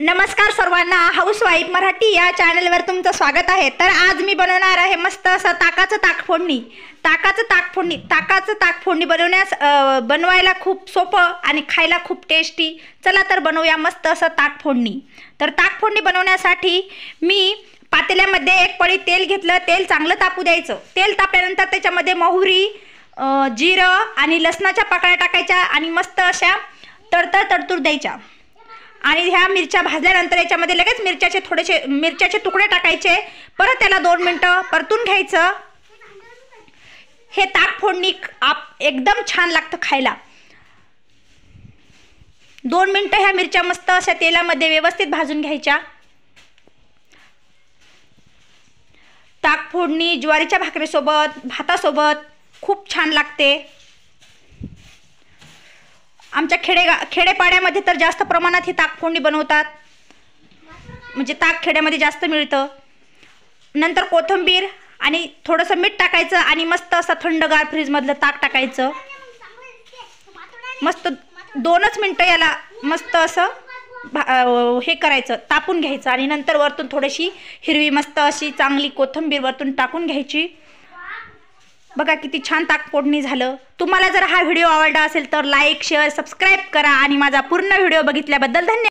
नमस्कार सर्वांना, हाऊसवाईफ मराठी या चॅनलवर तुमचं स्वागत आहे। तर आज मी बनवणार आहे मस्त असं ताकाचं ताक फोडणी। ताकाचं ताक फोडणी बनवायला खूप सोपं आणि खायला खूप टेस्टी। चला तर बनवूया मस्त असं ताक फोडणी। तर ताक फोडणी बनवण्यासाठी मी पातेल्यामध्ये एक पळी तेल घेतलं। तेल चांगलं तापू द्यायचं। तेल तापल्यानंतर त्याच्यामध्ये मोहरी, जिरं आणि लसणाच्या पाकळ्या टाकायच्या आणि मस्त अशा तडतड द्यायच्या। आणि ह्या मिरच्या भाजल्यानंतर याच्यामध्ये लगेच मिरच्याचे तुकडे टाकायचे। परत त्याला 2 मिनिटं परतून घ्यायचं। हे ताक फोडणी एकदम छान लागतं खायला। 2 मिनिटं ह्या मिरच्या मस्त अशा तेलामध्ये व्यवस्थित भाजून घ्यायच्या। ताक फोडणी ज्वारीच्या भाकरीसोबत, भातासोबत खूप छान लागते। आमच्या खेडेपाड्यामध्ये तर जास्त प्रमाणात ही ताक फोडणी बनवतात, म्हणजे ताक खेड्यामध्ये जास्त मिळतं। नंतर कोथिंबीर आणि थोडंसं मीठ टाकायचं आणि मस्त असं थंडगार फ्रीजमधलं ताक टाकायचं। मस्त 2च मिनिटं याला मस्त असं हे करायचं, तापून घ्यायचं। आणि नंतर वरतून थोडीशी हिरवी मस्त अशी चांगली कोथिंबीर वरतून टाकून घ्यायची। बघा किती छान ताक फोडणी झालं। तुम्हाला जर हा व्हिडिओ आवडला असेल तर लाईक, शेअर, सबस्क्राईब करा आणि माझा पूर्ण व्हिडिओ बघितल्याबद्दल धन्यवाद।